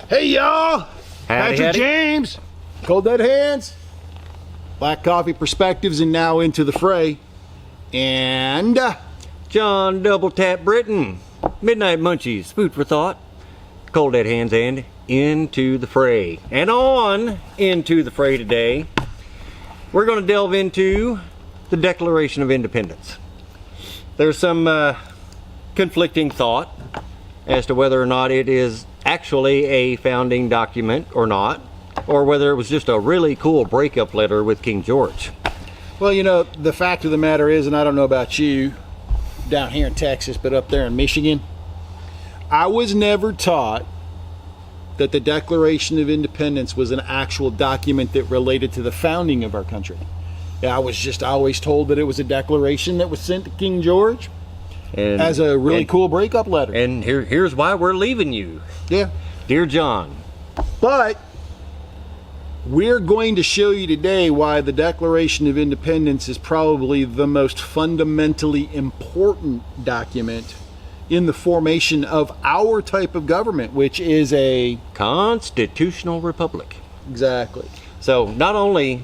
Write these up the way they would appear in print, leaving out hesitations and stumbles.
Hey y'all, Patrick James, Cold Dead Hands, Black Coffee Perspectives, and now Into the Fray, and John Double Tap Britain, Midnight Munchies, Food for Thought, Cold Dead Hands, and Into the Fray. And on Into the Fray today, we're going to delve into the Declaration of Independence. There's some conflicting thought as to whether or not it is actually a founding document or not, or whether it was just a really cool breakup letter with King George. Well, you know, the fact of the matter is, and I don't know about you down here in Texas, but up there in Michigan, I was never taught that the Declaration of Independence was an actual document that related to the founding of our country. I was just always told that it was a declaration that was sent to King George as a really cool breakup letter. And here's why we're leaving you. Yeah. Dear John. But we're going to show you today why the Declaration of Independence is probably the most fundamentally important document in the formation of our type of government, which is a constitutional republic. Exactly. So not only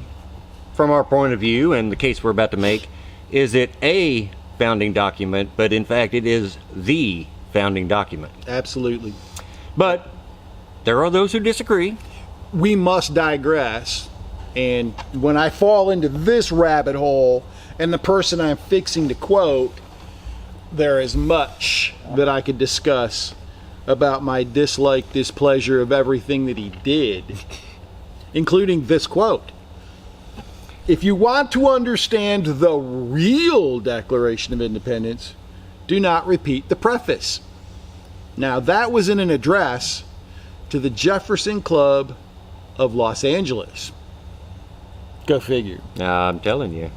from our point of view and the case we're about to make is it a founding document, but in fact it is the founding document. Absolutely. But there are those who disagree. We must digress, and when I fall into this rabbit hole and the person I'm fixing to quote, there is much that I could discuss about my dislike, displeasure of everything that he did, including this quote. If you want to understand the real Declaration of Independence, do not repeat the preface. Now, that was in an address to the Jefferson Club of Los Angeles. Go figure. I'm telling you.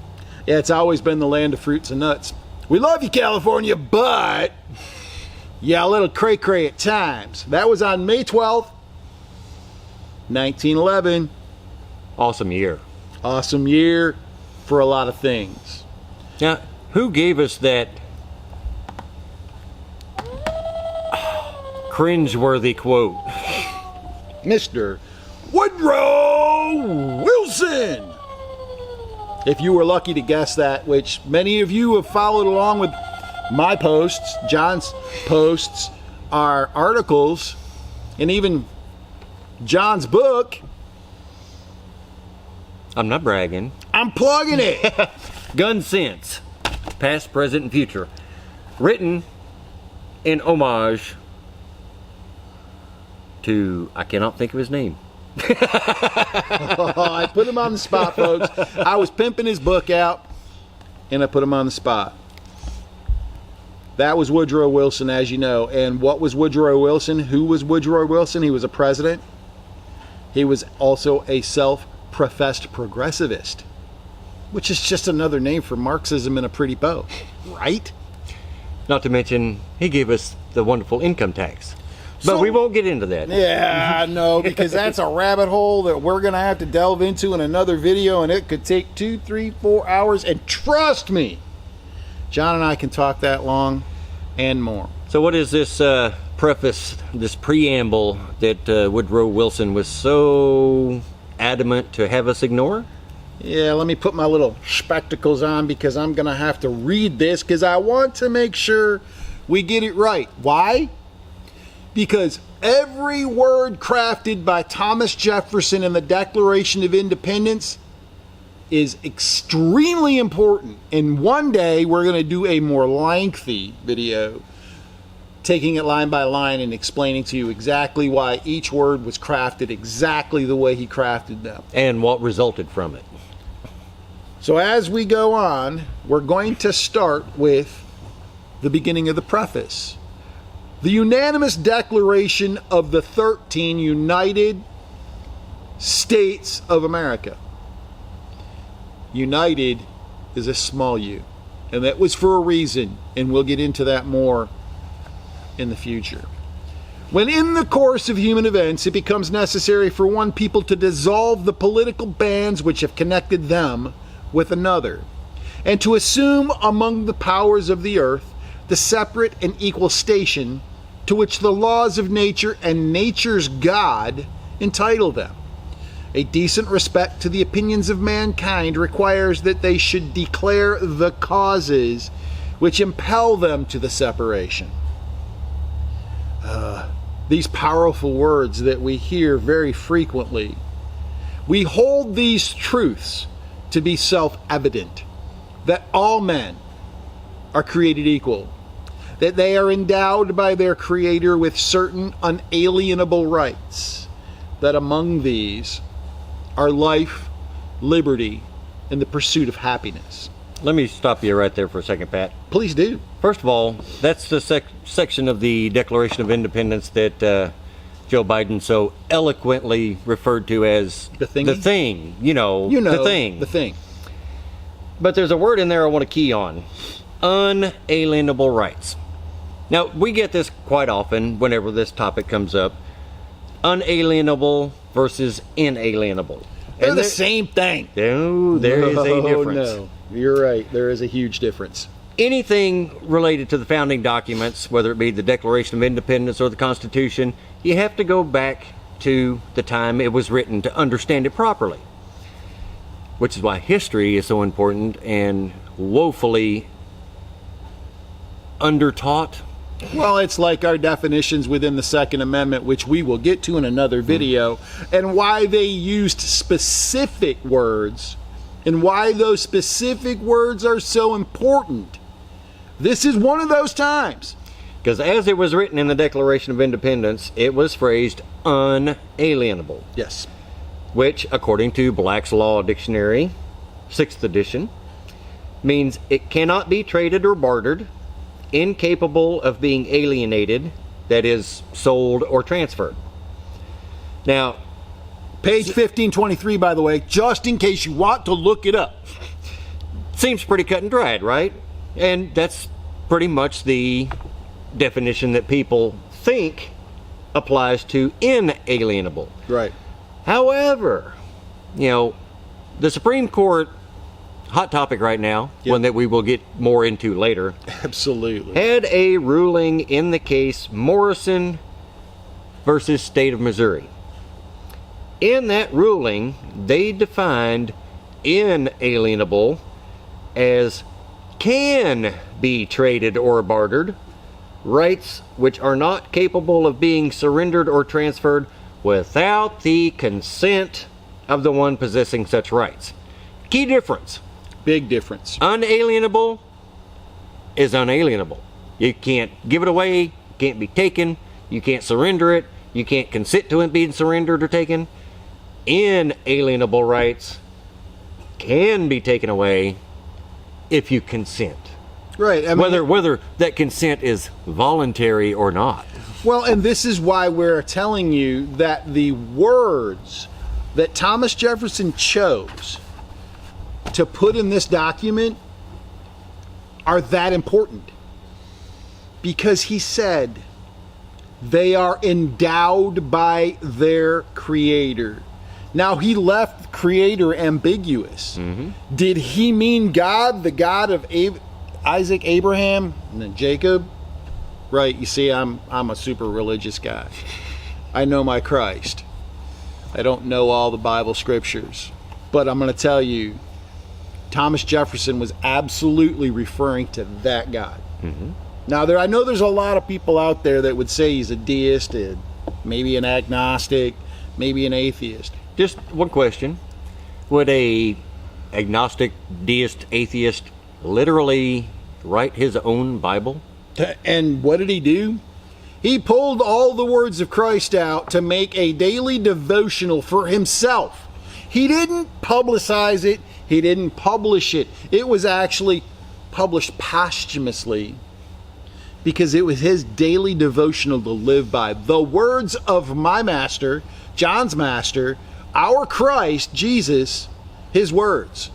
Yeah, it's always been the land of fruits and nuts. We love you, California, but yeah, a little cray-cray at times. That was on May 12th, 1911. Awesome year. Awesome year for a lot of things. Now, who gave us that cringeworthy quote? Mr. Woodrow Wilson. If you were lucky to guess that, which many of you have followed along with my posts, John's posts, our articles, and even John's book. I'm not bragging. I'm plugging it. Gun Sense, Past, Present, and Future. Written in homage to, I cannot think of his name. I put him on the spot, folks. I was pimping his book out, and I put him on the spot. That was Woodrow Wilson, as you know. And what was Woodrow Wilson? Who was Woodrow Wilson? He was a president. He was also a self-professed progressivist, which is just another name for Marxism in a pretty bow, right? Not to mention, he gave us the wonderful income tax. But we won't get into that. Yeah, no, because that's a rabbit hole that we're going to have to delve into in another video, and it could take 2, 3, 4 hours. And trust me, John and I can talk that long and more. So what is this preface, this preamble that Woodrow Wilson was so adamant to have us ignore? Yeah, let me put my little spectacles on because I'm going to have to read this because I want to make sure we get it right. Why? Because every word crafted by Thomas Jefferson in the Declaration of Independence is extremely important. And one day we're going to do a more lengthy video taking it line by line and explaining to you exactly why each word was crafted exactly the way he crafted them. And what resulted from it. So as we go on, we're going to start with the beginning of the preface. The unanimous declaration of the 13 United States of America. United is a small u, and that was for a reason, and we'll get into that more in the future. When in the course of human events it becomes necessary for one people to dissolve the political bands which have connected them with another, and to assume among the powers of the earth the separate and equal station to which the laws of nature and nature's God entitle them. A decent respect to the opinions of mankind requires that they should declare the causes which impel them to the separation. These powerful words that we hear very frequently. We hold these truths to be self-evident, that all men are created equal, that they are endowed by their Creator with certain unalienable rights, that among these are life, liberty, and the pursuit of happiness. Let me stop you right there for a second, Pat. Please do. First of all, that's the section of the Declaration of Independence that Joe Biden so eloquently referred to as The thingy? the thing. The thing. The thing. But there's a word in there I want to key on. Unalienable rights. Now, we get this quite often whenever this topic comes up. Unalienable versus inalienable. They're the same thing. No, there is a difference. No, you're right. There is a huge difference. Anything related to the founding documents, whether it be the Declaration of Independence or the Constitution, you have to go back to the time it was written to understand it properly. Which is why history is so important and woefully undertaught. Well, it's like our definitions within the Second Amendment, which we will get to in another video, and why they used specific words and why those specific words are so important. This is one of those times. Because as it was written in the Declaration of Independence, it was phrased unalienable. Yes. Which, according to Black's Law Dictionary, 6th edition, means it cannot be traded or bartered, incapable of being alienated, that is, sold or transferred. Now, page 1523, by the way, just in case you want to look it up. Seems pretty cut and dried, right? And that's pretty much the definition that people think applies to inalienable. Right. However, the Supreme Court, hot topic right now, one that we will get more into later, absolutely, had a ruling in the case Morrison versus State of Missouri. In that ruling, they defined inalienable as can be traded or bartered, rights which are not capable of being surrendered or transferred without the consent of the one possessing such rights. Key difference. Big difference. Unalienable is unalienable. You can't give it away, can't be taken, you can't surrender it, you can't consent to it being surrendered or taken. Inalienable rights can be taken away if you consent. Right. I mean, whether that consent is voluntary or not. Well, and this is why we're telling you that the words that Thomas Jefferson chose to put in this document are that important. Because he said they are endowed by their Creator. Now, he left Creator ambiguous. Mm-hmm. Did he mean God, the God of Isaac, Abraham, and then Jacob? Right, you see, I'm a super religious guy. I know my Christ. I don't know all the Bible scriptures. But I'm going to tell you, Thomas Jefferson was absolutely referring to that God. Mm-hmm. Now, I know there's a lot of people out there that would say he's a deist, maybe an agnostic, maybe an atheist. Just one question. Would a agnostic, deist, atheist literally write his own Bible? And what did he do? He pulled all the words of Christ out to make a daily devotional for himself. He didn't publicize it. He didn't publish it. It was actually published posthumously because it was his daily devotional to live by. The words of my master, John's master, our Christ, Jesus, his words.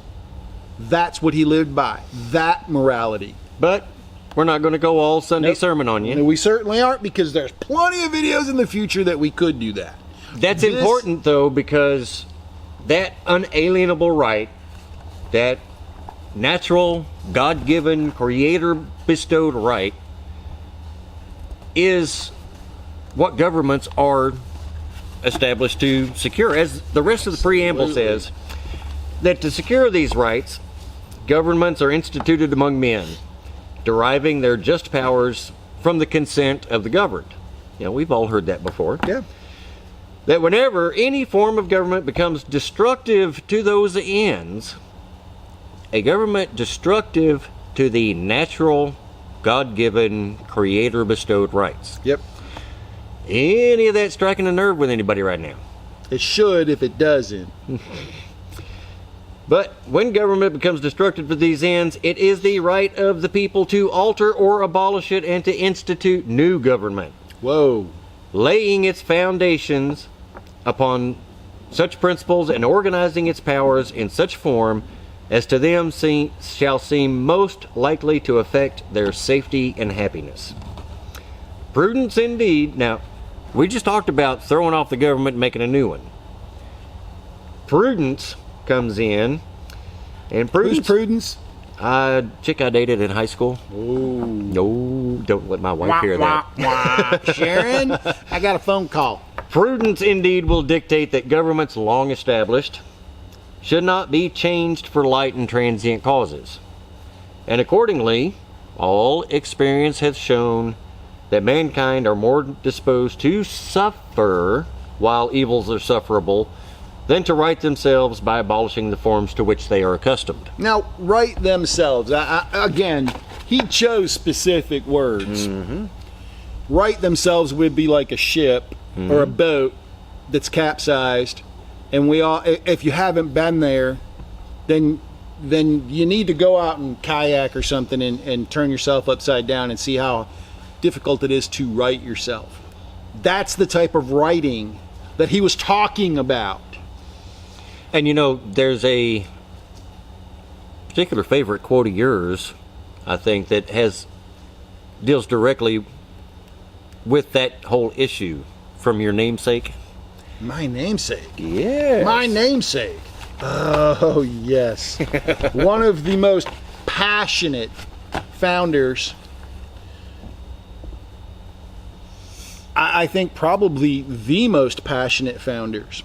That's what he lived by. That morality. But we're not going to go all Sunday sermon on you. And we certainly aren't, because there's plenty of videos in the future that we could do that. That's important, though, because that unalienable right, that natural, God-given, creator-bestowed right, is what governments are established to secure. As the rest of the preamble says, that to secure these rights, governments are instituted among men, deriving their just powers from the consent of the governed. You know, we've all heard that before. Yeah. That whenever any form of government becomes destructive to those ends, a government destructive to the natural, God-given, creator-bestowed rights. Yep. Any of that striking a nerve with anybody right now? It should if it doesn't. But when government becomes destructive to these ends, it is the right of the people to alter or abolish it and to institute new government. Whoa. Laying its foundations upon such principles and organizing its powers in such form as to them shall seem most likely to affect their safety and happiness. Prudence indeed. Now, we just talked about throwing off the government and making a new one. Prudence comes in, and prudence... Who's Prudence? Chick I dated in high school. Ooh. No, don't let my wife hear that. Sharon, I got a phone call. Prudence indeed will dictate that governments long established should not be changed for light and transient causes. And accordingly, all experience has shown that mankind are more disposed to suffer while evils are sufferable than to right themselves by abolishing the forms to which they are accustomed. Now, right themselves. Again, he chose specific words. Mm-hmm. Right themselves would be like a ship or a boat that's capsized, and we all. If you haven't been there, then you need to go out and kayak or something and turn yourself upside down and see how difficult it is to right yourself. That's the type of writing that he was talking about. And you know, there's a particular favorite quote of yours, I think, that deals directly with that whole issue from your namesake. My namesake? Yes. My namesake. Oh, yes. One of the most passionate founders. I think probably the most passionate founders.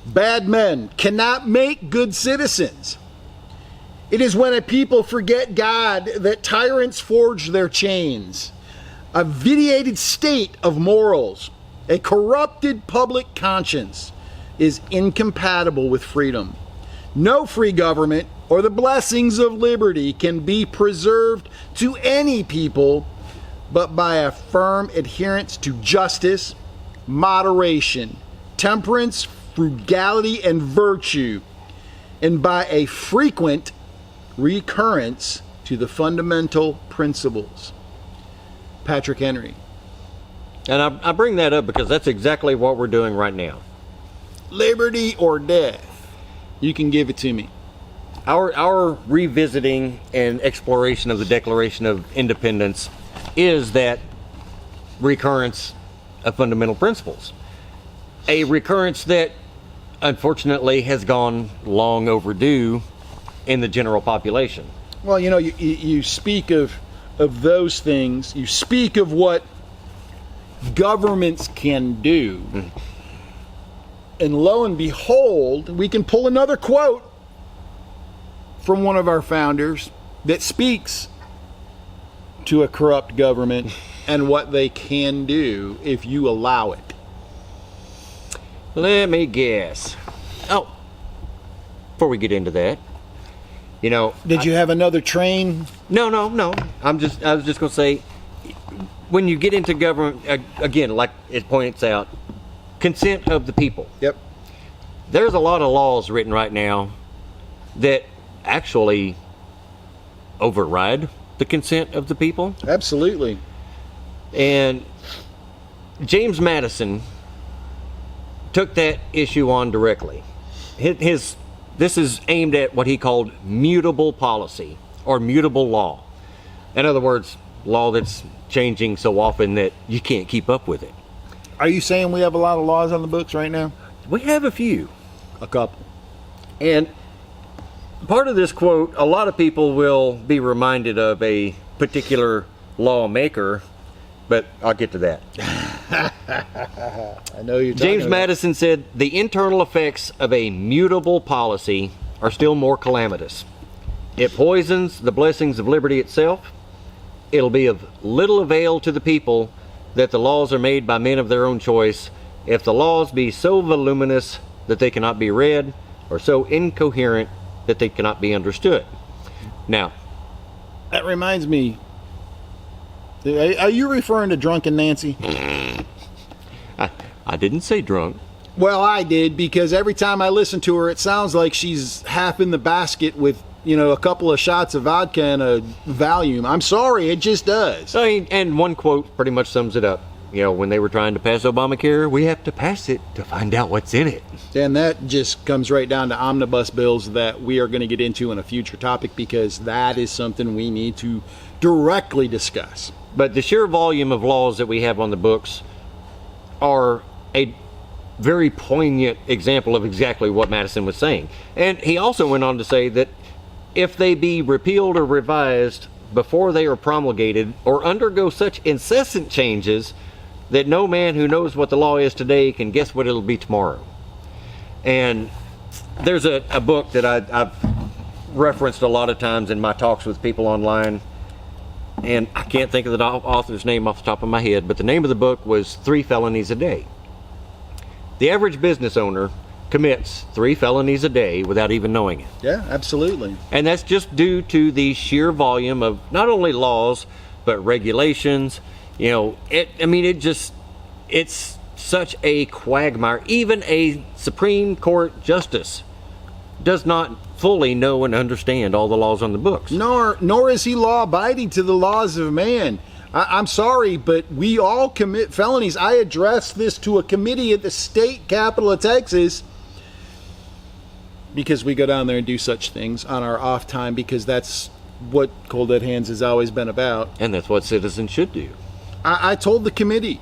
Bad men cannot make good citizens. It is when a people forget God that tyrants forge their chains. A vitiated state of morals, a corrupted public conscience is incompatible with freedom. No free government or the blessings of liberty can be preserved to any people but by a firm adherence to justice, moderation, temperance, frugality, and virtue, and by a frequent recurrence to the fundamental principles. Patrick Henry. And I bring that up because that's exactly what we're doing right now. Liberty or death. You can give it to me. Our revisiting and exploration of the Declaration of Independence is that recurrence of fundamental principles. A recurrence that unfortunately has gone long overdue in the general population. Well, you know, you speak of those things. You speak of what governments can do. And lo and behold, we can pull another quote from one of our founders that speaks to a corrupt government and what they can do if you allow it. Let me guess. Oh, before we get into that, you know... Did you have another train? No. I was just going to say, when you get into government, again, like it points out, consent of the people. Yep. There's a lot of laws written right now that actually override the consent of the people. Absolutely. And James Madison took that issue on directly. This is aimed at what he called mutable policy or mutable law. In other words, law that's changing so often that you can't keep up with it. Are you saying we have a lot of laws on the books right now? We have a few. A couple. And part of this quote, a lot of people will be reminded of a particular lawmaker but I'll get to that. I know you're talking James about. Madison said, the internal effects of a mutable policy are still more calamitous. It poisons the blessings of liberty itself. It'll be of little avail to the people that the laws are made by men of their own choice, if the laws be so voluminous that they cannot be read, or so incoherent that they cannot be understood. Now, That reminds me. Are you referring to Drunken Nancy? I didn't say drunk. Well, I did, because every time I listen to her, it sounds like she's half in the basket with, a couple of shots of vodka and a Valium. I'm sorry, it just does. I mean, and one quote pretty much sums it up. When they were trying to pass Obamacare, we have to pass it to find out what's in it. And that just comes right down to omnibus bills that we are going to get into in a future topic, because that is something we need to directly discuss. But the sheer volume of laws that we have on the books are a very poignant example of exactly what Madison was saying. And he also went on to say that if they be repealed or revised before they are promulgated, or undergo such incessant changes that no man who knows what the law is today can guess what it'll be tomorrow. And there's a book that I've referenced a lot of times in my talks with people online, and I can't think of the author's name off the top of my head, but the name of the book was 3 Felonies a Day. The average business owner commits 3 felonies a day without even knowing it. Yeah, absolutely. And that's just due to the sheer volume of not only laws, but regulations. It's such a quagmire. Even a Supreme Court justice does not fully know and understand all the laws on the books. Nor is he law-abiding to the laws of man. I'm sorry, but we all commit felonies. I addressed this to a committee at the state capital of Texas, because we go down there and do such things on our off time, because that's what Cold Dead Hands has always been about. And that's what citizens should do. I told the committee,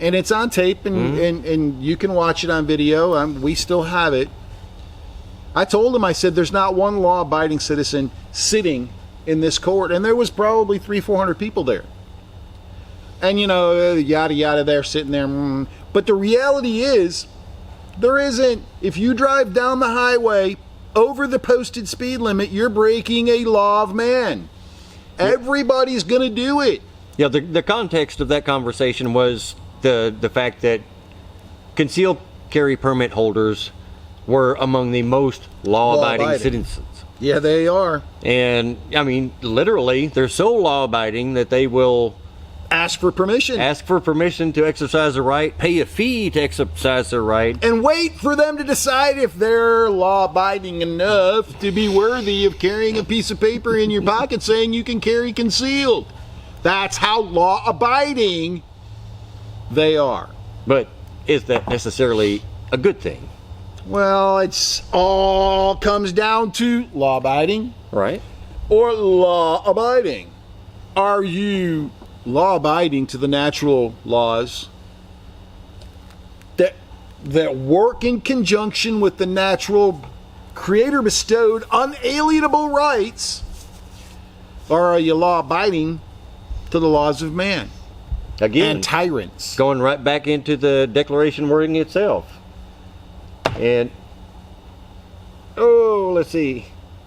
and it's on tape, and you can watch it on video. We still have it. I told them, I said, there's not one law-abiding citizen sitting in this court, and there was probably 300-400 people there. And, yada, yada, they're sitting there. But the reality is, there isn't. If you drive down the highway over the posted speed limit, you're breaking a law of man. Everybody's going to do it. Yeah, the context of that conversation was the fact that concealed carry permit holders were among the most law-abiding citizens. Yeah, they are. And, literally, they're so law-abiding that they will ask for permission to exercise a right, pay a fee to exercise their right, and wait for them to decide if they're law-abiding enough to be worthy of carrying a piece of paper in your pocket saying you can carry concealed. That's how law-abiding they are. But is that necessarily a good thing? Well, it's all comes down to law-abiding, right, or law-abiding. Are you law-abiding to the natural laws that work in conjunction with the natural creator-bestowed unalienable rights, or are you law-abiding to the laws of man? Again, and tyrants. Going right back into the Declaration wording itself. And, let's see.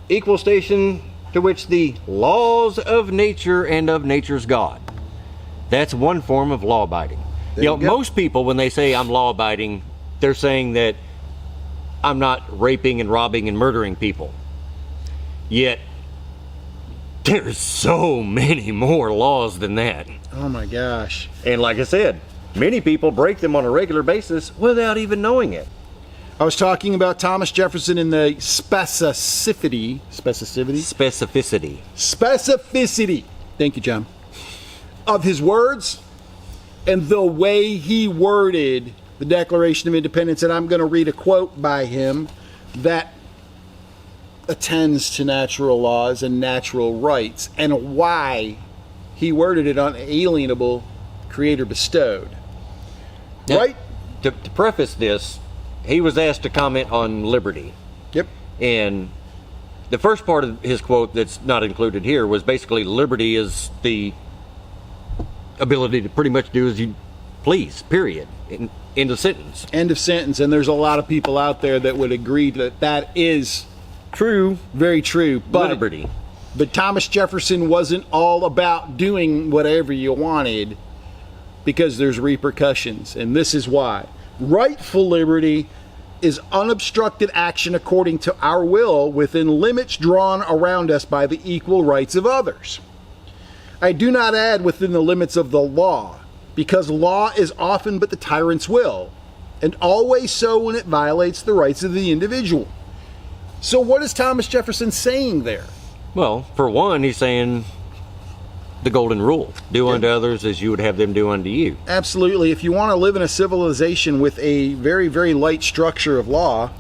Equal station to which the laws of nature and of nature's God. That's one form of law-abiding. Most people, when they say I'm law-abiding, they're saying that I'm not raping and robbing and murdering people. Yet, there's so many more laws than that. Oh my gosh. And like I said, many people break them on a regular basis without even knowing it. I was talking about Thomas Jefferson in the specificity. Thank you, John. Of his words and the way he worded the Declaration of Independence. And I'm going to read a quote by him that attends to natural laws and natural rights, and why he worded it unalienable, creator bestowed. Now, right? To preface this, he was asked to comment on liberty. Yep. And the first part of his quote that's not included here was basically liberty is the ability to pretty much do as you please, period. End of sentence. End of sentence. And there's a lot of people out there that would agree that that is True. very true. But Liberty. But Thomas Jefferson wasn't all about doing whatever you wanted, because there's repercussions. And this is why. Rightful liberty is unobstructed action according to our will within limits drawn around us by the equal rights of others. I do not add within the limits of the law, because law is often but the tyrant's will, and always so when it violates the rights of the individual. So what is Thomas Jefferson saying there? Well, for one, he's saying the golden rule. Do unto others as you would have them do unto you. Absolutely. If you want to live in a civilization with a very, very light structure of law,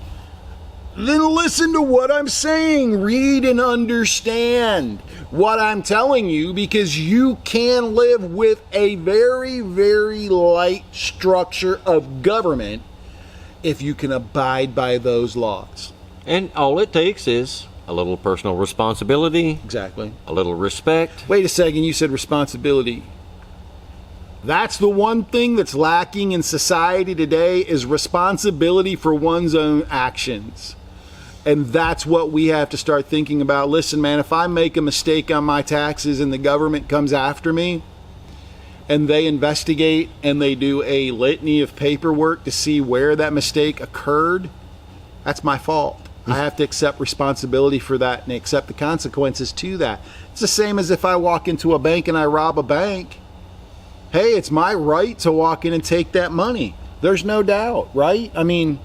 then listen to what I'm saying. Read and understand what I'm telling you, because you can live with a very, very light structure of government if you can abide by those laws. And all it takes is a little personal responsibility, Exactly. a little respect. Wait a second, you said responsibility. That's the one thing that's lacking in society today, is responsibility for one's own actions. And that's what we have to start thinking about. Listen, man, if I make a mistake on my taxes and the government comes after me and they investigate and they do a litany of paperwork to see where that mistake occurred, that's my fault. I have to accept responsibility for that and accept the consequences to that. It's the same as if I walk into a bank and I rob a bank. Hey, it's my right to walk in and take that money. There's no doubt, right? I mean,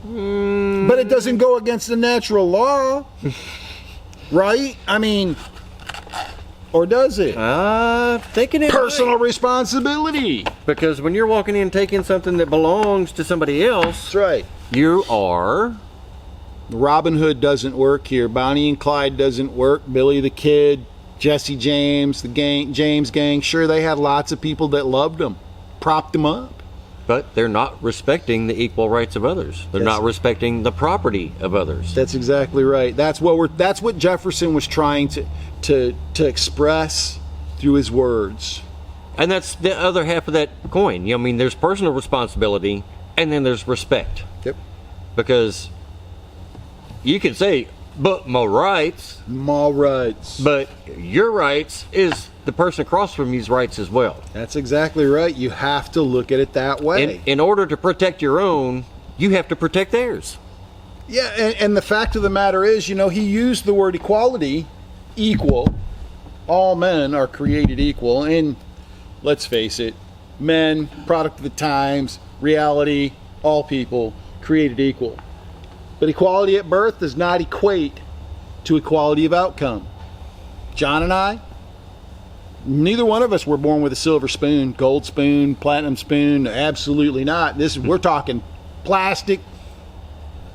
but it doesn't go against the natural law, right? I mean, or does it? Thinking it Personal might. responsibility. Because when you're walking in taking something that belongs to somebody else, That's right. you are... Robin Hood doesn't work here. Bonnie and Clyde doesn't work. Billy the Kid, Jesse James, the gang, James gang. Sure, they had lots of people that loved them, propped them up. But they're not respecting the equal rights of others. They're not respecting the property of others. That's exactly right. That's what Jefferson was trying to express through his words. And that's the other half of that coin. You know, I mean, there's personal responsibility, and then there's respect. Yep. Because you can say, but my rights. My rights. But your rights is the person across from you's rights as well. That's exactly right. You have to look at it that way. In order to protect your own, you have to protect theirs. Yeah, and the fact of the matter is, you know, he used the word equality, equal. All men are created equal. And let's face it, men, product of the times, reality, all people created equal. But equality at birth does not equate to equality of outcome. John and I, neither one of us were born with a silver spoon, gold spoon, platinum spoon. Absolutely not. We're talking plastic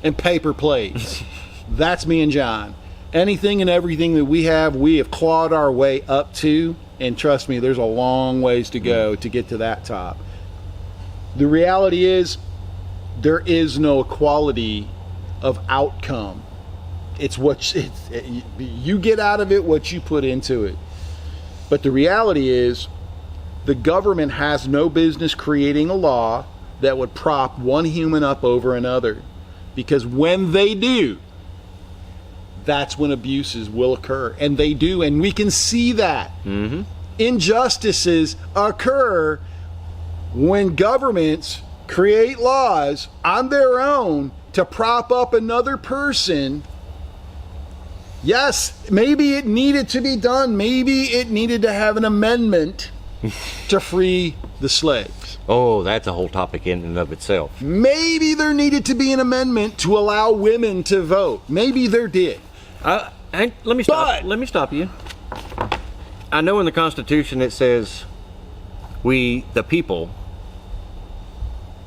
and paper plates. That's me and John. Anything and everything that we have clawed our way up to, and trust me, there's a long ways to go to get to that top. The reality is, there is no equality of outcome. You get out of it what you put into it. But the reality is, the government has no business creating a law that would prop one human up over another, because when they do, that's when abuses will occur, and they do, and we can see that. Injustices occur when governments create laws on their own to prop up another person. Yes, maybe it needed to be done. Maybe it needed to have an amendment to free the slaves. Oh, that's a whole topic in and of itself. Maybe there needed to be an amendment to allow women to vote. Maybe there did. Let me stop you. I know in the Constitution it says, we, the people,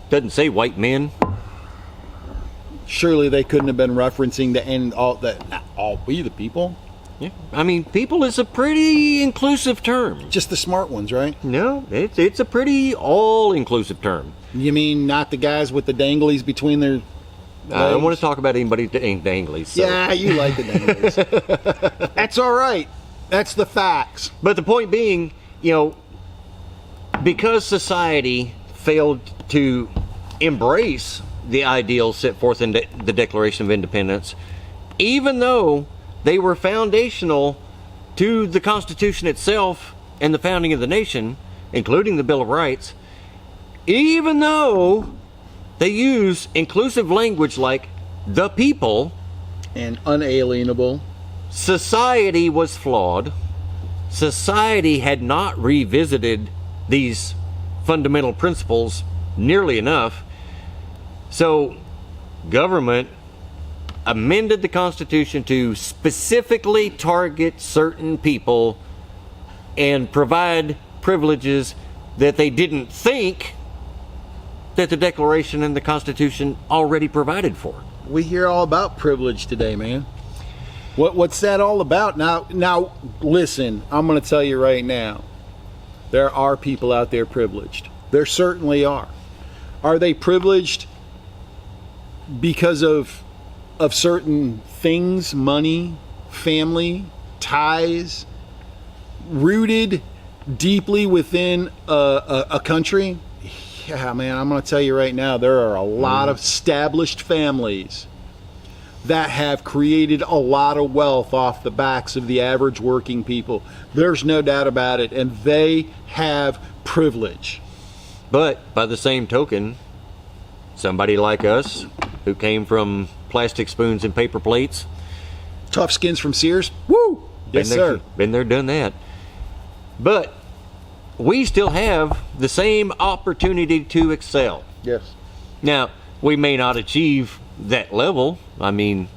doesn't say white men. Surely they couldn't have been referencing all we the people. Yeah, I mean, people is a pretty inclusive term. Just the smart ones, right? No, it's a pretty all-inclusive term. You mean not the guys with the danglies between their legs? I don't want to talk about anybody that ain't danglies. So. Yeah, you like the danglies. That's all right. That's the facts. But the point being, you know, because society failed to embrace the ideals set forth in the Declaration of Independence, even though they were foundational to the Constitution itself and the founding of the nation, including the Bill of Rights, even though they use inclusive language like the people and unalienable, society was flawed. Society had not revisited these fundamental principles nearly enough. So government amended the Constitution to specifically target certain people and provide privileges that they didn't think that the Declaration and the Constitution already provided for. We hear all about privilege today, man. What's that all about? Now, listen, I'm going to tell you right now, there are people out there privileged. There certainly are. Are they privileged because of certain things, money, family, ties, rooted deeply within a country? Yeah, man, I'm going to tell you right now, there are a lot of established families that have created a lot of wealth off the backs of the average working people. There's no doubt about it, and they have privilege. But by the same token, somebody like us who came from plastic spoons and paper plates, Tough skins from Sears, woo! Yes, sir. Been there, done that. But we still have the same opportunity to excel. Yes. Now, we may not achieve that level. I mean,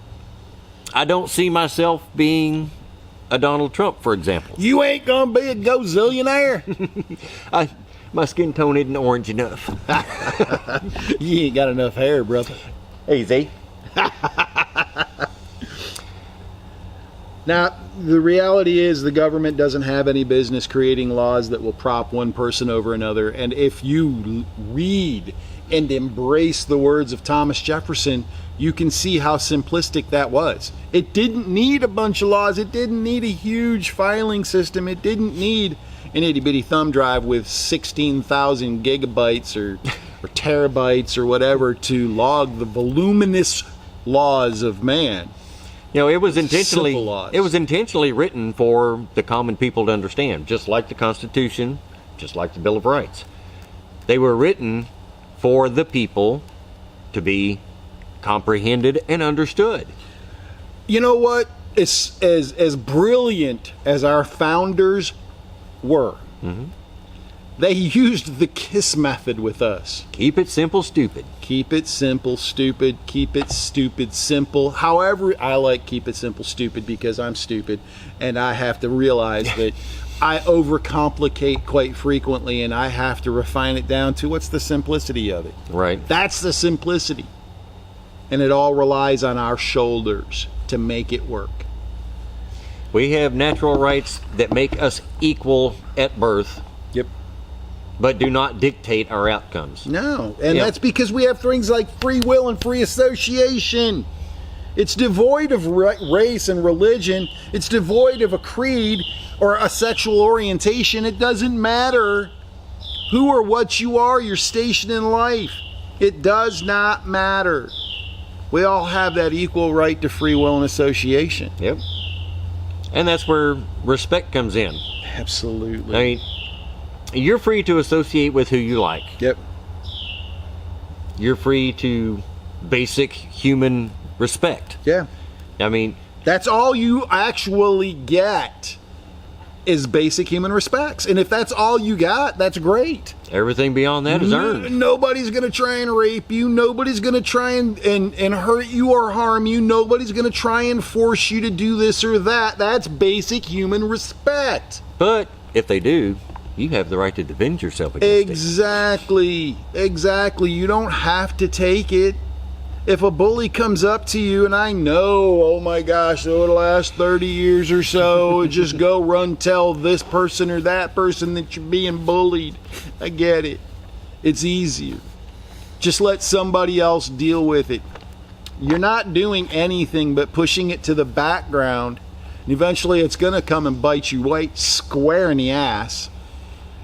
I don't see myself being a Donald Trump, for example. You ain't gonna be a gazillionaire. My skin tone isn't orange enough. You ain't got enough hair, brother. Easy. Now, the reality is the government doesn't have any business creating laws that will prop one person over another. And if you read and embrace the words of Thomas Jefferson, you can see how simplistic that was. It didn't need a bunch of laws. It didn't need a huge filing system. It didn't need an itty-bitty thumb drive with 16,000 gigabytes or terabytes or whatever to log the voluminous laws of man. You know, it was intentionally written for the common people to understand, just like the Constitution, just like the Bill of Rights. They were written for the people to be comprehended and understood. You know what? As brilliant as our founders were, they used the KISS method with us. Keep it simple, stupid. Keep it simple, stupid. Keep it stupid, simple. However, I like keep it simple, stupid because I'm stupid, and I have to realize that I overcomplicate quite frequently, and I have to refine it down to what's the simplicity of it. Right. That's the simplicity. And it all relies on our shoulders to make it work. We have natural rights that make us equal at birth. Yep. But do not dictate our outcomes. No, and that's because we have things like free will and free association. It's devoid of race and religion. It's devoid of a creed or a sexual orientation. It doesn't matter who or what you are, your station in life. It does not matter. We all have that equal right to free will and association. Yep. And that's where respect comes in. Absolutely. I mean, you're free to associate with who you like. Yep. You're free to basic human respect. Yeah. I mean, that's all you actually get is basic human respects. And if that's all you got, that's great. Everything beyond that is earned. Nobody's going to try and rape you. Nobody's going to try and hurt you or harm you. Nobody's going to try and force you to do this or that. That's basic human respect. But if they do, you have the right to defend yourself against it. Exactly. You don't have to take it. If a bully comes up to you, and I know, oh my gosh, over the last 30 years or so, just go run tell this person or that person that you're being bullied. I get it. It's easier. Just let somebody else deal with it. You're not doing anything but pushing it to the background, and eventually it's going to come and bite you right square in the ass.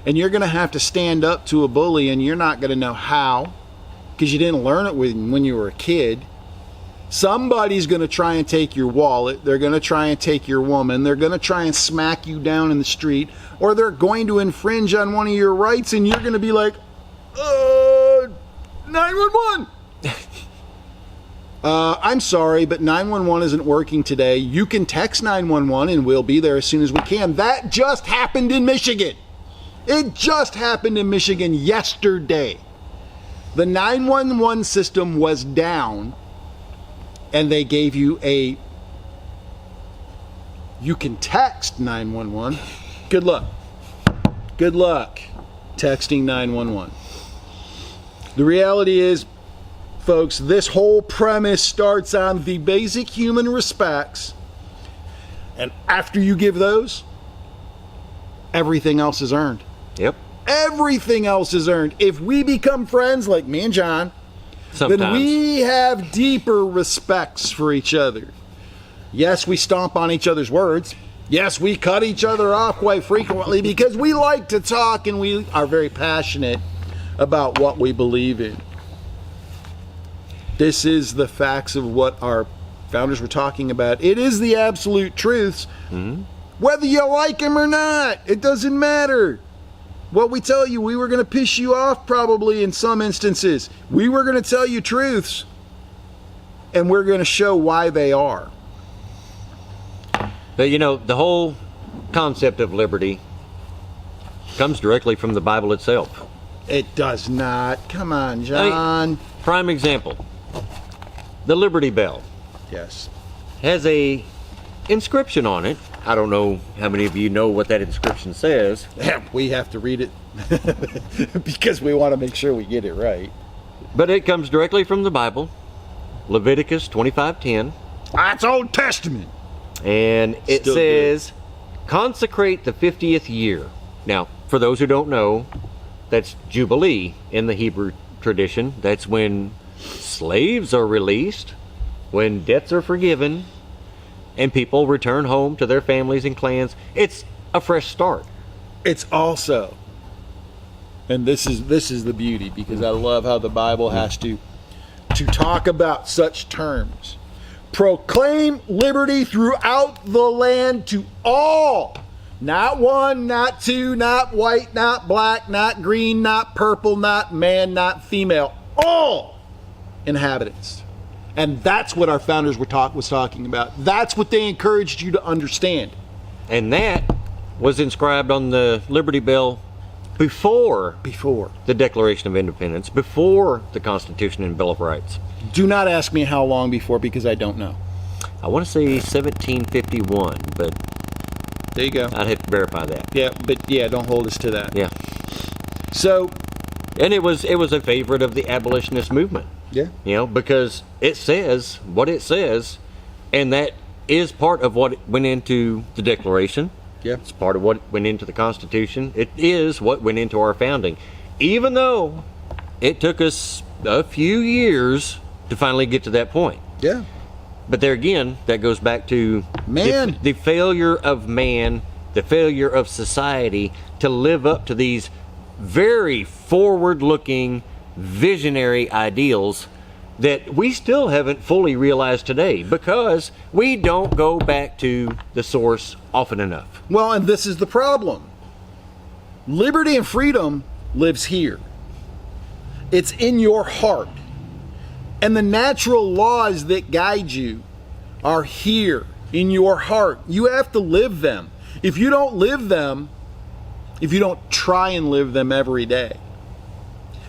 And you're going to have to stand up to a bully, and you're not going to know how, because you didn't learn it when you were a kid. Somebody's going to try and take your wallet. They're going to try and take your woman. They're going to try and smack you down in the street, or they're going to infringe on one of your rights, and you're going to be like, 911. I'm sorry, but 911 isn't working today. You can text 911 and we'll be there as soon as we can. That just happened in Michigan. It just happened in Michigan yesterday. The 911 system was down, and they gave you you can text 911. Good luck. Good luck texting 911. The reality is, folks, this whole premise starts on the basic human respects, and after you give those, everything else is earned. Yep. Everything else is earned. If we become friends like me and John, Sometimes. then we have deeper respects for each other. Yes, we stomp on each other's words. Yes, we cut each other off quite frequently because we like to talk and we are very passionate about what we believe in. This is the facts of what our founders were talking about. It is the absolute truths. Mm-hmm. Whether you like them or not, it doesn't matter. What we tell you, we were going to piss you off probably in some instances. We were going to tell you truths, and we're going to show why they are. But you know, the whole concept of liberty comes directly from the Bible itself. It does not. Come on, John. Prime example. The Liberty Bell. Yes. Has a inscription on it. I don't know how many of you know what that inscription says. We have to read it because we want to make sure we get it right. But it comes directly from the Bible. Leviticus 25:10. That's Old Testament. And it Still says, consecrate the 50th year. Now, for those who don't know, that's Jubilee in the Hebrew tradition. That's when slaves are released, when debts are forgiven, and people return home to their families and clans. It's a fresh start. It's also, and this is the beauty, because I love how the Bible has to talk about such terms. Proclaim liberty throughout the land to all. Not one, not two, not white, not black, not green, not purple, not man, not female. All inhabitants. And that's what our founders was talking about. That's what they encouraged you to understand. And that was inscribed on the Liberty Bell before the Declaration of Independence, before the Constitution and Bill of Rights. Do not ask me how long before, because I don't know. I want to say 1751, but there you go. I'd have to verify that. Yeah, but yeah, don't hold us to that. Yeah. So, and it was a favorite of the abolitionist movement. Yeah. You know, because it says what it says, and that is part of what went into the Declaration. Yeah. It's part of what went into the Constitution. It is what went into our founding. Even though it took us a few years to finally get to that point. Yeah. But there again, that goes back to man. The failure of man, the failure of society to live up to these very forward-looking, visionary ideals that we still haven't fully realized today because we don't go back to the source often enough. Well, and this is the problem. Liberty and freedom lives here. It's in your heart. And the natural laws that guide you are here in your heart. You have to live them. If you don't live them, if you don't try and live them every day,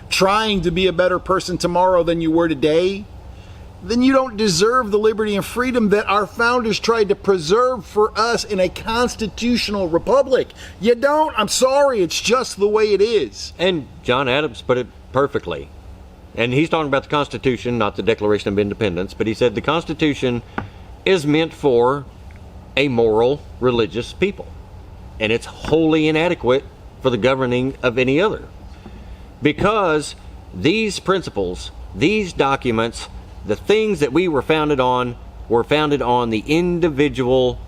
trying to be a better person tomorrow than you were today, then you don't deserve the liberty and freedom that our founders tried to preserve for us in a constitutional republic. You don't. I'm sorry. It's just the way it is. And John Adams put it perfectly. And he's talking about the Constitution, not the Declaration of Independence, but he said the Constitution is meant for a moral, religious people. And it's wholly inadequate for the governing of any other. Because these principles, these documents, the things that we were founded on the individual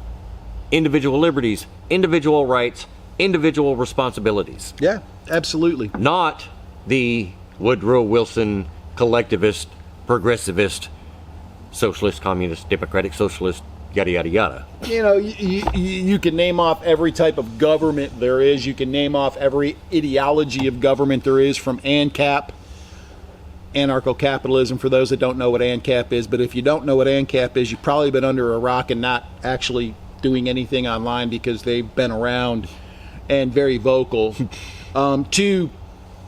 liberties, individual rights, individual responsibilities. Yeah, absolutely. Not the Woodrow Wilson collectivist, progressivist, socialist, communist, democratic, socialist, yada, yada, yada. You know, you can name off every type of government there is. You can name off every ideology of government there is, from ANCAP, AnarchoCapitalism, for those that don't know what ANCAP is. But if you don't know what ANCAP is, you've probably been under a rock and not actually doing anything online, because they've been around and very vocal. To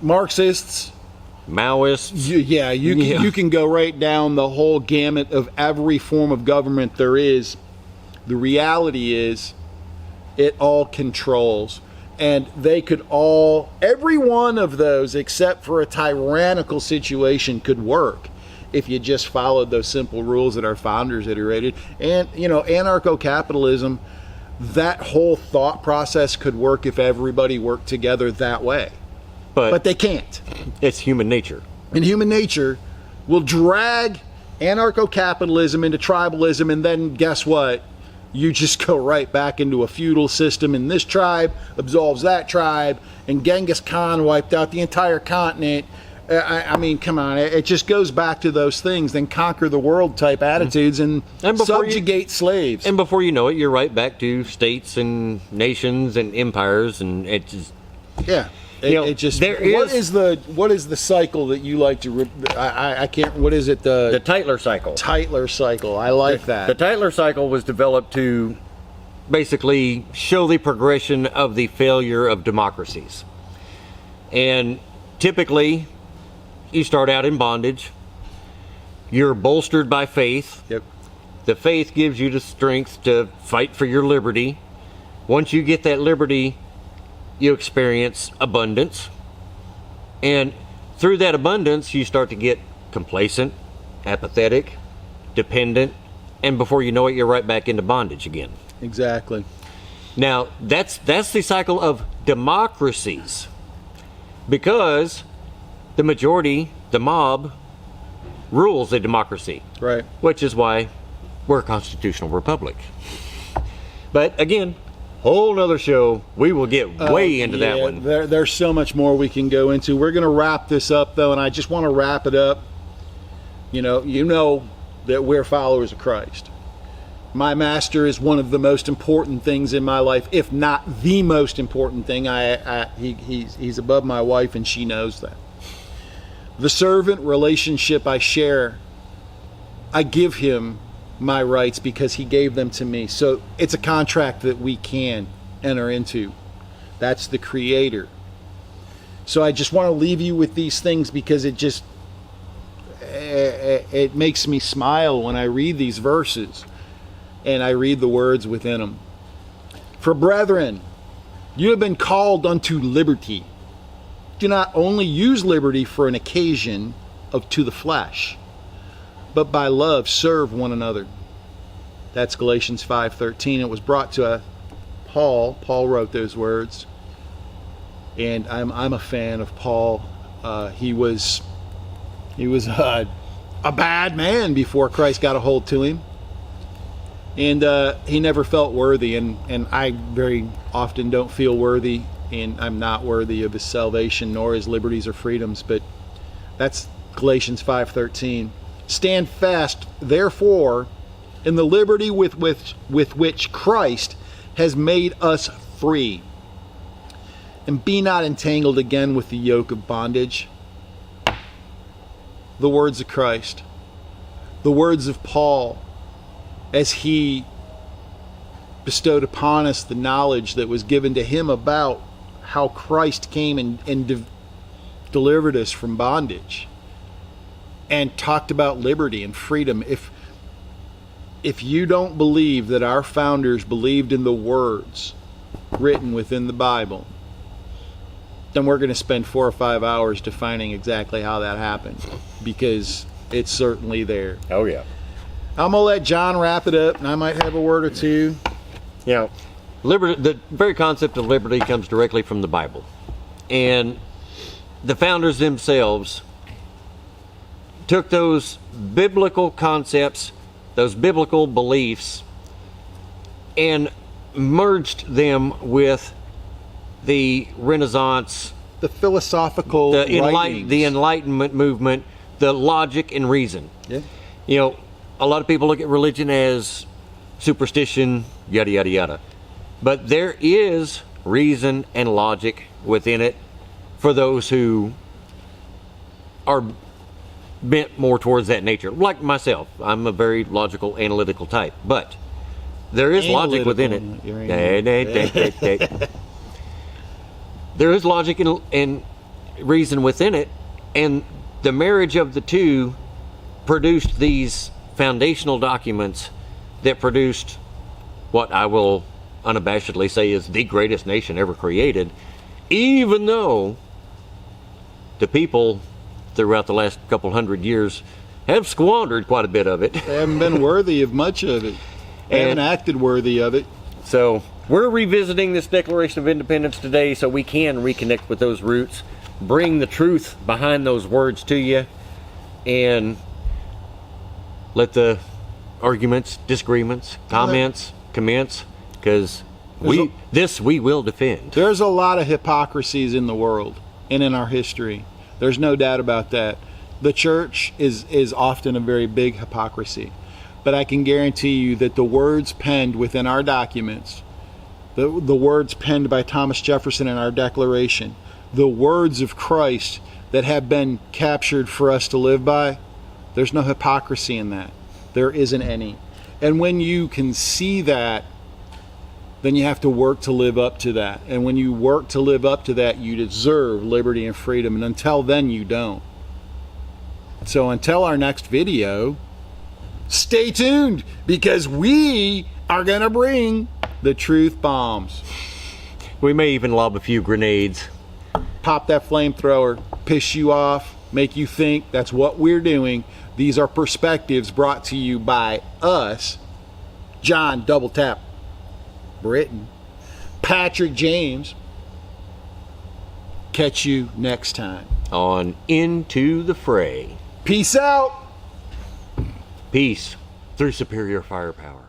Marxists, Maoists. You can go right down the whole gamut of every form of government there is. The reality is, it all controls. And they could every one of those, except for a tyrannical situation, could work if you just followed those simple rules that our founders iterated. And, you know, anarcho-capitalism, that whole thought process could work if everybody worked together that way. But they can't. It's human nature. And human nature will drag anarcho-capitalism into tribalism, and then guess what? You just go right back into a feudal system, and this tribe absolves that tribe, and Genghis Khan wiped out the entire continent. I mean, come on. It just goes back to those things, then conquer the world type attitudes and subjugate slaves. And before you know it, you're right back to states and nations and empires, and it just... Yeah. What is the cycle that you like to? I can't. What is it? The Tytler cycle. Tytler cycle. I like that. The Tytler cycle was developed to basically show the progression of the failure of democracies. And typically, you start out in bondage. You're bolstered by faith. Yep. The faith gives you the strength to fight for your liberty. Once you get that liberty, you experience abundance, and through that abundance you start to get complacent, apathetic, dependent, and before you know it, you're right back into bondage again. Exactly. Now that's the cycle of democracies, because the majority, the mob, rules a democracy. Right. Which is why we're a constitutional republic. But again, whole nother show. We will get way into that one. There's so much more we can go into. We're going to wrap this up, though, and I just want to wrap it up. You know that we're followers of Christ. My master is one of the most important things in my life, if not the most important thing. He's above my wife, and she knows that. The servant relationship I share, I give him my rights because he gave them to me. So it's a contract that we can enter into. That's the Creator. So I just want to leave you with these things, because it makes me smile when I read these verses and I read the words within them. For brethren, you have been called unto liberty. Do not only use liberty for an occasion to the flesh, but by love serve one another. That's Galatians 5:13. It was brought to Paul. Paul wrote those words, and I'm a fan of Paul. He was a bad man before Christ got a hold to him, and he never felt worthy. And I very often don't feel worthy, and I'm not worthy of his salvation nor his liberties or freedoms. But that's Galatians 5:13. Stand fast, therefore, in the liberty with which Christ has made us free, and be not entangled again with the yoke of bondage. The words of Christ, the words of Paul, as he bestowed upon us the knowledge that was given to him about how Christ came and delivered us from bondage, and talked about liberty and freedom. If you don't believe that our founders believed in the words written within the Bible, then we're going to spend 4 or 5 hours defining exactly how that happened, because it's certainly there. Oh yeah. I'm going to let John wrap it up, and I might have a word or two. Yeah. Liberty, the very concept of liberty comes directly from the Bible. And the founders themselves took those biblical concepts, those biblical beliefs, and merged them with the Renaissance, The philosophical writings. the Enlightenment movement, the logic and reason. Yeah. You know, a lot of people look at religion as superstition, yada, yada, yada. But there is reason and logic within it for those who are bent more towards that nature. Like myself, I'm a very logical, analytical type. But there is logic within it. There is logic and reason within it. And the marriage of the two produced these foundational documents that produced what I will unabashedly say is the greatest nation ever created, even though the people throughout the last couple hundred years have squandered quite a bit of it. They haven't been worthy of much of it. They haven't acted worthy of it. So we're revisiting this Declaration of Independence today so we can reconnect with those roots, bring the truth behind those words to you, and let the arguments, disagreements, comments commence, because we will defend. There's a lot of hypocrisies in the world and in our history. There's no doubt about that. The church is often a very big hypocrisy. But I can guarantee you that the words penned within our documents, the words penned by Thomas Jefferson in our Declaration, the words of Christ that have been captured for us to live by, there's no hypocrisy in that. There isn't any. And when you can see that, then you have to work to live up to that. And when you work to live up to that, you deserve liberty and freedom. And until then, you don't. So until our next video, stay tuned, because we are going to bring the truth bombs. We may even lob a few grenades. Pop that flamethrower, piss you off, make you think. That's what we're doing. These are perspectives brought to you by us, Jon Double Tap Britton, Patrick James. Catch you next time on Into the Fray. Peace out. Peace through superior firepower.